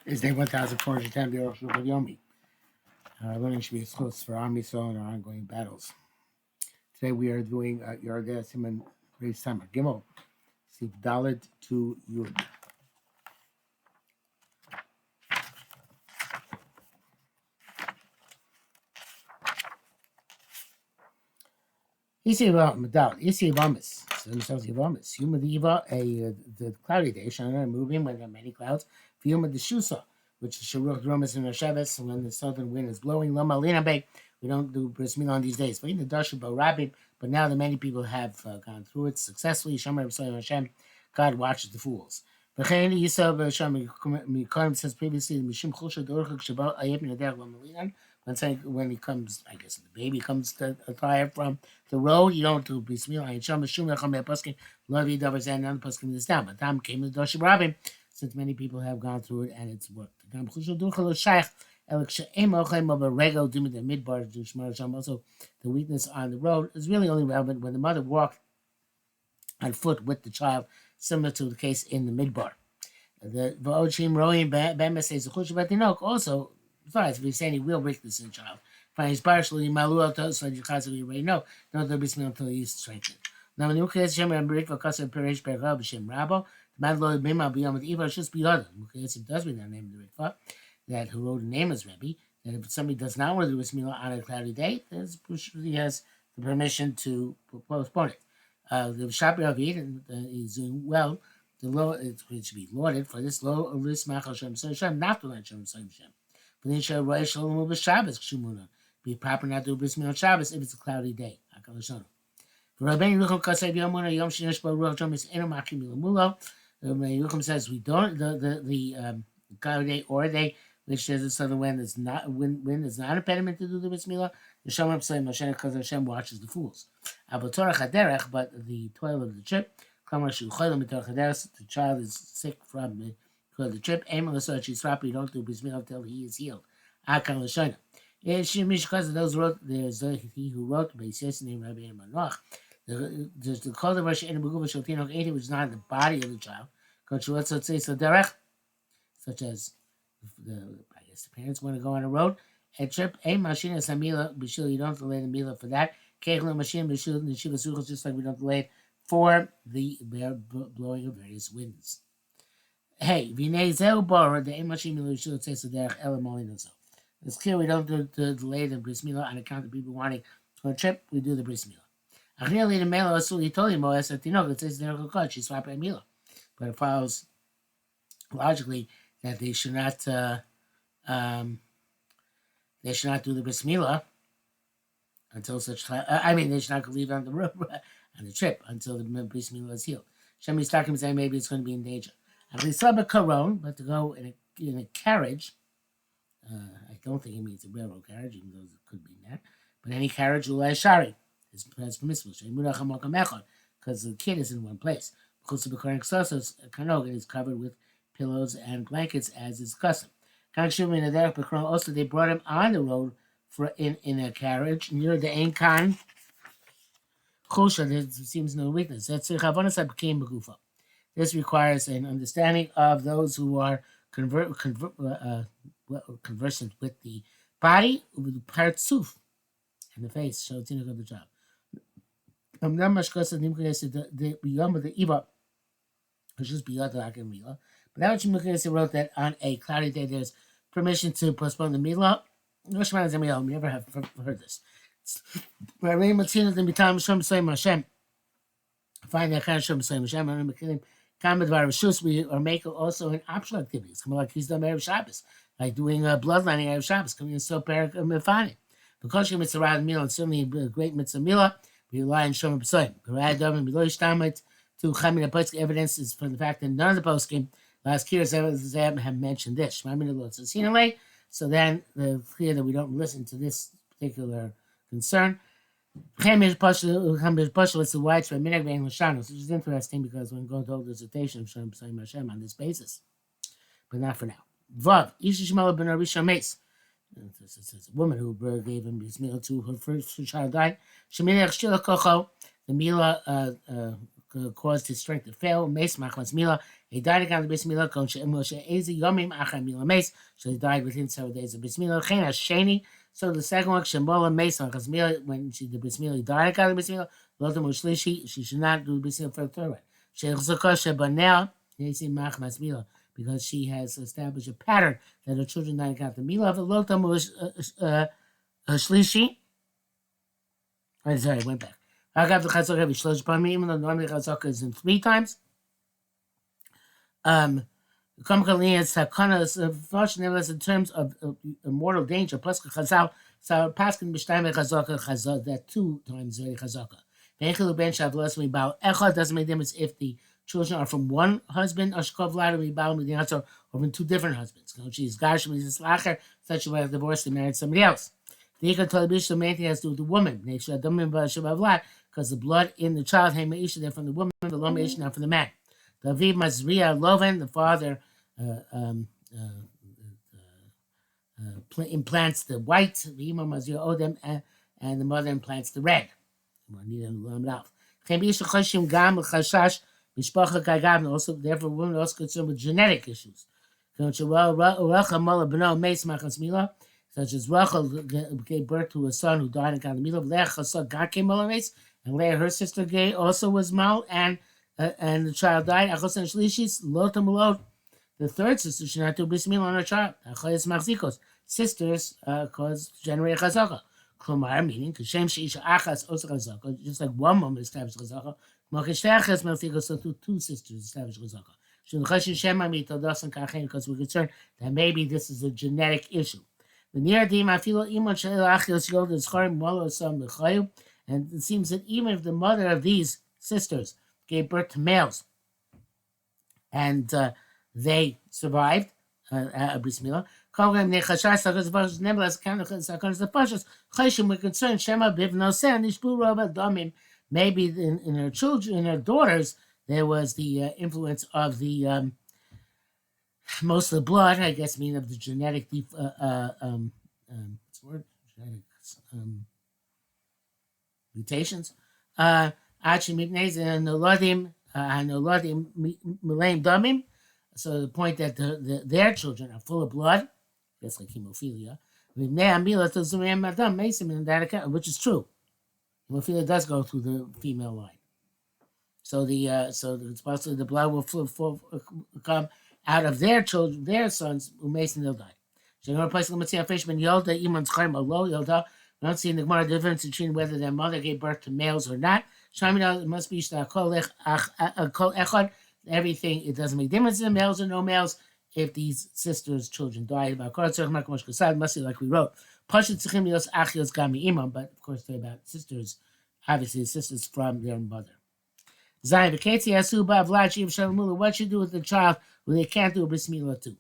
Is day 1410 Arukh HaShulchan. Learning should be a source for Army Soul and our ongoing battles. Today we are doing Yardeh Simon Grave Summer. Gimel. Sif Dalet to Yud. Yisiv Medal. Yisiv Amis. So themselves Yavamis. Yuma the Eva, the cloudy day, Shana moving when there are many clouds. Yuma the Shusa, which is Sharuch Dromas and Hasheves, when the southern wind is blowing. Loma Lina Bay. We don't do bris milah on these days. But in the Darshu Rabbi, but now that many people have gone through it successfully, Shamar Hashem, God watches the fools. V'chein Yisrael v'Hashem Mikonim says previously, Mishim Chulsha Dorchak Shabbat Ayep Neder Loma Linan. When he comes, I guess the baby comes to attire from the road, you don't do bris milah. And Shem Meshum Yacham Paskin Love Yidavers and none Paskin this down. But time came to Darshu Rabbi, since many people have gone through it and it's worked. Also, the weakness on the road is really only relevant when the mother walked on foot with the child, similar to the case in the midbar. The V'ochim Roim Bema says the also, besides, if he's saying he will weakness in the child, find his partially Maluel to so we already know, no, there'll be smell until he's strengthened. Now, when you can Shem and Brick for Kasser Perish Bergab Shem Rabo, the Madlo Bima beyond with Eva should be other. It does mean that name the Rikva, that who wrote a name as Rebbe, that if somebody does not want to do a Smila on a cloudy day, then he has the permission to postpone it. The Shabbat Ravid is doing well. The law it should be lauded for this law of this Machal Shem Shem, not to let Shem Shem. But then shall Rosh Shalom over Shabbos Kshumuna. Be proper not to do bris milah on Shabbos if it's a cloudy day. Hakal Shonu. For Rabbeinu Yerucham Kasev Yomuna Yom Shinish Bo Ruach Jomis Eno Machim Milamulo. Rabbeinu Yerucham says we don't the cloudy day or day which there's a southern wind is not wind is not an impediment to do the bris milah. The Shalom Psalm Hashem because Hashem watches the fools. Abatorach Haderech, but the toil of the trip. The child is sick from the trip. You don't do bris milah until he is healed. Akan l'shayna. Because of those wrote, there's he who wrote Beis named Rabbi Manoach. There's the call of Rosh Hashanah Shaltinok 80, which is not in the body of the child. Such as I guess the parents want to go on a road. A trip, a machine is a mila, b'shil, you don't delay the mila for that. Kegel machine, b'shil, the shiva suchos, just like we don't delay it for the blowing of various winds. Hey, v'nei zeu bar, the a machine mila, b'shil, it says the derech elam olinoso. It's clear we don't do the delay the bris milah on account of people wanting to go on a trip. We do the bris milah. Achriel the mela asul yitoli moes atinok. It says derech hakod she swap a milah, but it follows logically that they should not do the bris milah until such time. They should not leave on the road on the trip until the bris milah is healed. Shemi's talking saying maybe it's going to be in danger. But to go in a carriage. I don't think it means a railroad carriage, even though it could be that. But any carriage, ulai shari, is permissible. Because the kid is in one place. Because the kanogan is covered with pillows and blankets, as is custom. Also, they brought him on the road in a carriage near the Enkan. There seems no weakness. This requires an understanding of those who are conversant with the body, with the partsuf and the face. So it's in the job. The yom of the iba, which is beyond the akin milah. But that which Mukhes wrote that on a cloudy day there's permission to postpone the milah. No shemana zemilah. We never have heard this. Find that kind of Shem Hashem. We are making also an optional activities, like he's done Erev Shabbos, like doing bloodlining Erev Shabbos, coming in so parak mefani. Because you mitzvah rad milah, and certainly a great mitzvah milah, we rely on Shem B'Soyim. Parad Dovim B'Lo Yishtamet to Chamin HaPoskim. Evidence is from the fact that none of the poskim last year have mentioned this. So then it's clear that we don't listen to this particular concern. It's the widespread minhag bein l'shanos, which is interesting because when going to hold dissertation of Shem B'Soyim Hashem on this basis, but not for now. Vav Isha Shemala ben Arisha Mace. It's a woman who gave him his meal to her first child died. Sheminach Shila Kocho. The Mila caused his strength to fail. Mace machmas mila. He died again the bris mila. Kon she'emoshe ezi yomim achar mila mace. So he died within 7 days of bris mila. Chen hasheni. So the second one, shemola mace machmas mila. When she did bris mila, he died again the bris mila. Lotam ushlishi. She should not do bris mila for the third one. She'chzaka shebanel. Yesi machmas mila. Because she has established a pattern that her children died again the mila. Lotam ushlishi. I'm sorry, I went back. I got the chazaka every shlosh b'amim, even though normally chazaka is in 3 times. Kamkali and Sakanas, nevertheless, in terms of mortal danger, plus chazal, so paskin b'shtayim chazaka chazak, that 2 times very chazaka. V'echelu ben shavlos mibal echad doesn't make difference if the children are from one husband, ashkov lad mibal midinatzor, or from 2 different husbands. She's garsh lacher, such a way of divorce and married somebody else. The Ikar main thing has to do with the woman. Because the blood in the child, they're from the woman, the Lom not from the man. The Aviv Mazriya Loven, the father implants the white, the Ima Mazriya Odem, and the mother implants the red. Also, therefore, women are also concerned with genetic issues. Such as Rachel gave birth to a son who died in Kalamila. Leah Chasad God came Malames, and Leah, her sister, gay, also was mal, and the child died. Achos Shlishis Lotam Lot. The third sister should not do bris milah on her child. Achayes Machzikos. Sisters generate Chazaka. Klomar, meaning Kashem Sheisha Achas Osa Chazaka, just like one woman established Chazaka. Makashtachas Machzikos, so 2 sisters established Chazaka. Because we're concerned that maybe this is a genetic issue. And it seems that even if the mother of these sisters gave birth to males and they survived bris milah, nevertheless, we're concerned maybe in her children, in her daughters, there was the influence of the most of the blood, I guess, meaning of the genetic what's the word? Genetics, mutations. So the point that their children are full of blood, that's like hemophilia, which is true. Hemophilia does go through the female line. So it's possible the blood will come out of their children, their sons, who Mason they'll die. We don't see in the Gemara difference between whether their mother gave birth to males or not. It must be everything. It doesn't make difference in males or no males if these sisters' children died. It must be like we wrote. But of course, they're about sisters, obviously sisters from their mother. What should you do with the child when they can't do a bris milah too?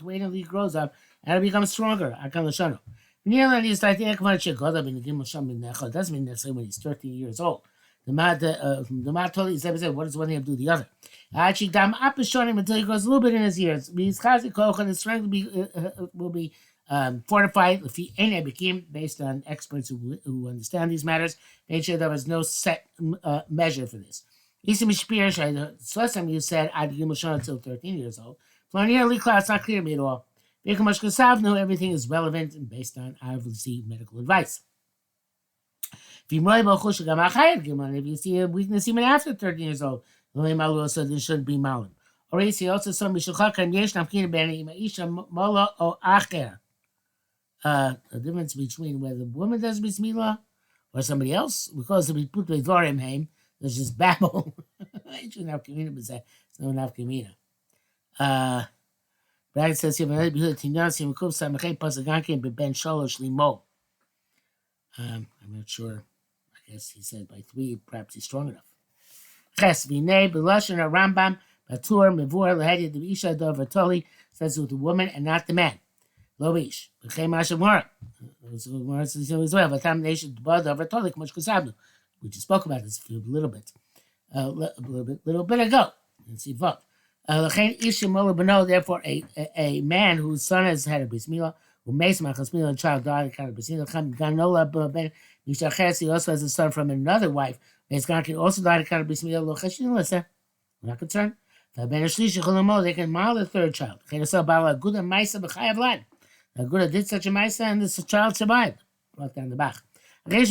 Wait until he grows up and becomes stronger. Doesn't mean necessarily when he's 13 years old. The Mat totally said, what does one thing have to do with the other? Until he grows a little bit in his years. His strength will be fortified based on experts who understand these matters. Made sure there was no set measure for this. Last time you said until 13 years old. It's not clear to me at all. Everything is relevant and based on obviously medical advice. If you see a weakness even after 13 years old, then should be malim. Or he also saw the difference between whether the woman does bris milah or somebody else, because if we put the dvarim heim, there's just babble. It's no nafkamina. Brad says here, I'm not sure. I guess he said by 3, perhaps he's strong enough. Ches v'nei b'lashon Rambam batur mevur lahedi the isha dover toli says with the woman and not the man. Lo ish. B'chem mashamora. Gemara says as well. V'tam nation b'ad dover toli k'mosh kusabnu. We just spoke about this a little bit ago. Let's see vote. Therefore, a man whose son has had a bris milah, who makes machas milah, a child died, kind of bris milah, Mishaches, he also has a son from another wife. Bezgankin also died a kind of bris milah lo cheshin lisa. We're not concerned. They can model the third child. Aguda did such a maisa and this child survived. Brought down the back. But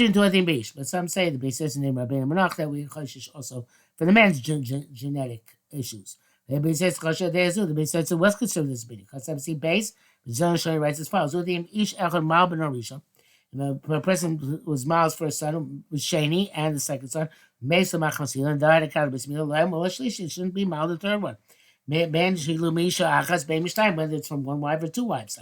some say the base is named Rabbeinu Menach that we choshish also for the man's genetic issues. The base says the base says it was considered this meeting. Because I see base, the John Shai writes as follows: Ish Echad Mal Ben Arisha. The person was Mal's first son was Shani, and the second son Mesa Machmasila, and died at Kadabismila. Well, it shouldn't be Mal the third one. Ben Shilu Misha Achas Ben Mishtayim, whether it's from one wife or two wives.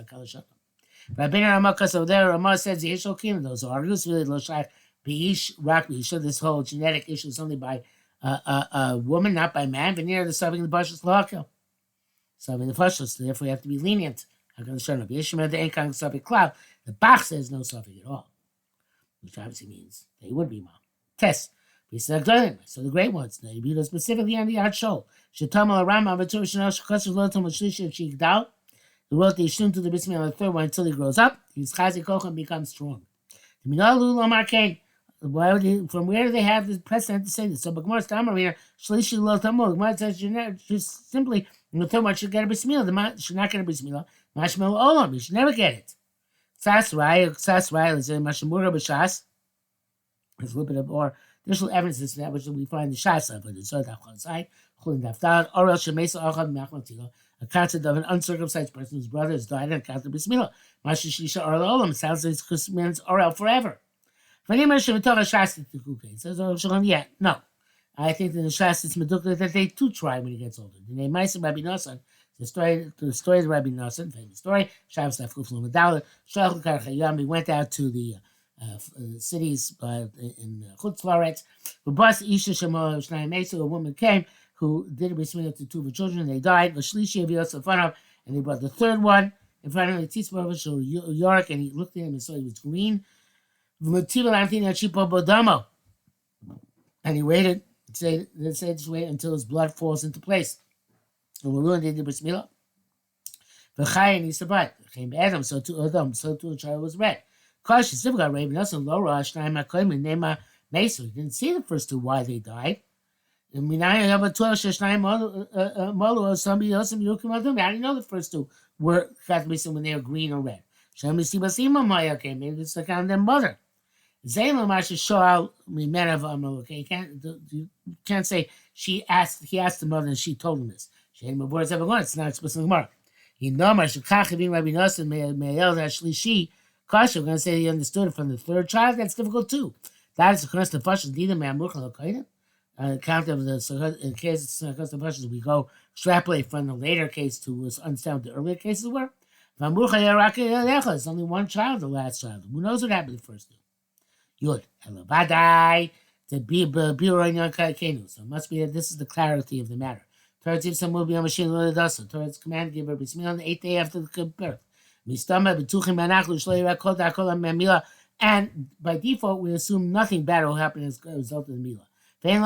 Rabbeinu Ramakas over there, Ramah says the Ishol Kina, those arguments really Loshach Beish Rak Beisha. This whole genetic issue is only by a woman, not by man. Veneer the serving the Bashas Lahakil. Serving the Fashas, therefore you have to be lenient. The Bach says no suffix at all, which obviously means they would be mom. Test. So the great ones, specifically on the Art Show. Shetamal Rama Vatur Shanash Kosher Lotam Shlishi Chigdal. The wrote the Yishun to the Bismi on the third one until he grows up. His Chazi Kocham becomes strong. From where do they have the precedent to say this? So Bagmar Stamarina, Shlishi Lotamol, Gemara says just simply in the third one should get a Bismillah. The should not get a Bismillah. Mashmel Olam, you should never get it. Sas Rai is a Mashamura B'Shas. There's a little bit of more additional evidence to that, which we find in the Shas of it. The Zod Achonsai, Chulin Daftar, Orel Shemesa Achad Machmatilo, a concept of an uncircumcised person whose brother has died and counted Bismillah. Mashishisha Orel Olam sounds like it means Orel forever. It says, yeah, no. I think that in the Shas it's Medukah that they too try when he gets older. The name Maisa Rabbi Nassan, the story of Rabbi Nassan, famous story, Shabbos Lafkuflu Medala, Shalach Karchayam, went out to the cities in Chutz Laaretz. Bas Isha Shemo Shnai Mesa, a woman came who did a Bismillah to two of her children. They died. Vashlishi Avios in front of, and they brought the third one in front of him. Tzitz York, and he looked at him and saw he was green. And he waited. They said just wait until his blood falls into place. And when they did Bismillah, and he survived. Came Adam, so to Adam, so to a child was red. Kashi Sivga Raven Nelson Laura Ashnaim Akoim and Nema Mesa. He didn't see the first two why they died. And we now have a 12 Shashnaim Molu or somebody else in Yukim Adam. How do you know the first two were Katmisa when they were green or red? Shami Sibasima Maya came, maybe it's like on their mother. Zayla Masha Shoal Mimenav Amaluk. You can't say he asked the mother and she told him this. She had words ever gone. It's not explicit Gemara. He know Masha Kachavim Rabbi Nassan Me'el Shlishi. Kasha, we're going to say he understood it from the third child. That's difficult too. That is the Knas Nefashos Dida Me'amurcha L'Koyim. Account of the in case of Knas Nefashos, we go extrapolate from the later case to understand what the earlier cases were. It's only one child, the last child. Who knows what happened to the first two? Yud. Elavadai. To be Biroin Kenu. So it must be that this is the clarity of the matter. Towards if some will be on machine Lodasa. Towards command giver Bismillah on the 8th day after the birth. And by default, we assume nothing bad will happen as a result of the Mila. Not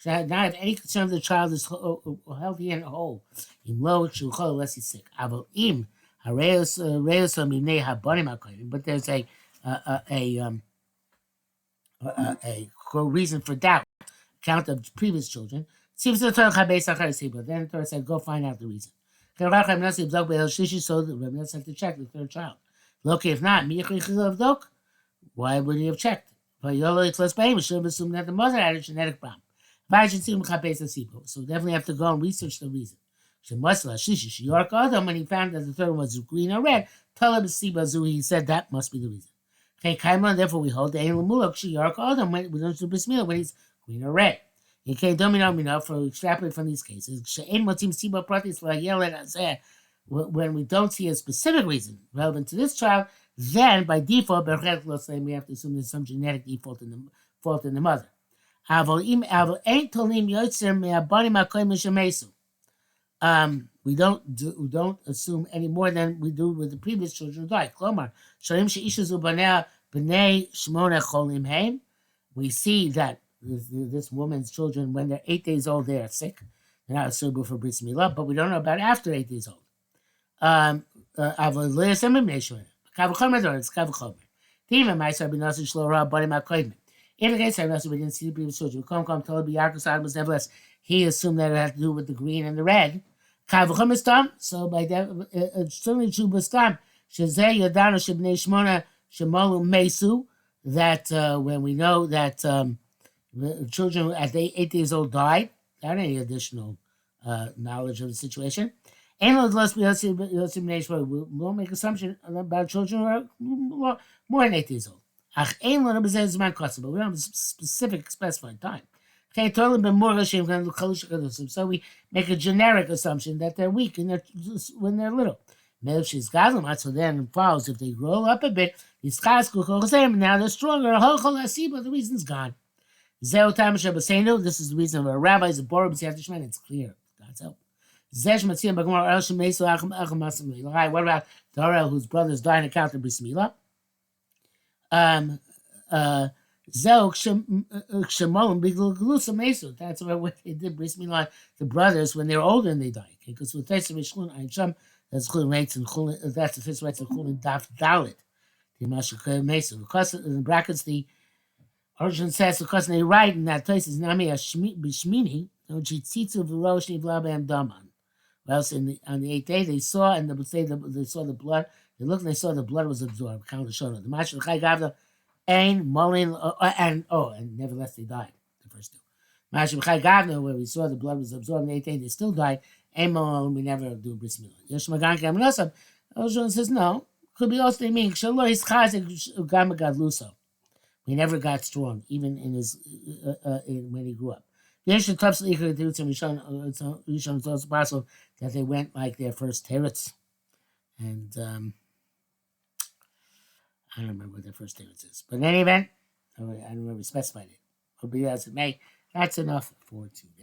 have any concern the child is healthy and whole. Unless he's sick. But there's a reason for doubt. Count of previous children. Seems the Torah but then the Torah said, go find out the reason. So the Rebbe had to check the third child. Look, if not, why would he have checked? But should have assumed that the mother had a genetic problem. So definitely have to go and research the reason. When he found that the third one was green or red, he said that must be the reason. Therefore, we hold the we don't do Bismillah when he's green or red. You can't domino for extrapolate from these cases. When we don't see a specific reason relevant to this child, then by default, we have to assume there's some genetic fault in the mother. We don't assume any more than we do with the previous children who died. We see that this woman's children, when they're 8 days old, they are sick. They're not suitable for bris milah, but we don't know about after 8 days old. It's Even my son, Binasi Shlora, Buddy McCoyman. In the case of Nasa, we didn't see the previous children. We come, told Biakasad was nevertheless, he assumed that it had to do with the green and the red. So by that, certainly true Bastam, Shazay Yadana Shabnei Shmona Shemalu Mesu, that when we know that the children at 8 years old died, without any additional knowledge of the situation. And we won't make assumption about children who are more than 8 years old. But we don't have a specific specified time. Okay, so we make a generic assumption that they're weak and when they're little. So then it follows if they grow up a bit, now they're stronger. The reason's gone. This is the reason of our rabbis, the Borum, it's clear. God's help. What about Darel, whose brothers died in account of Bris Milah? That's what they did Bris Milah, the brothers, when they were older and they died. Because with that's the first rights of Chulin Daf Dalit. Because in the brackets, the origin says because they write in that place is Nami Bishmini, Jitzitzu Viroshni Vlabam Daman. Well, on the 8th day they saw, and they say they saw the blood. They looked and they saw the blood was absorbed. Count the shoulder. The Mashal Chai Gavda, Ain, Molin, and nevertheless they died. The first two. Mashal Chai Gavda, where we saw the blood was absorbed on the 8th day, they still died. Ain, Molin, we never do bris milah. Yeshmagan Kamanasam. Oshon says no. Could be also they mean Shalor is Chazik Gamagad Luso. He never got strong, even in his when he grew up. It's also possible that they went like their first teretz, and I don't remember what their first teretz is. But in any event, I don't remember specified it. But be as it may, that's enough for today.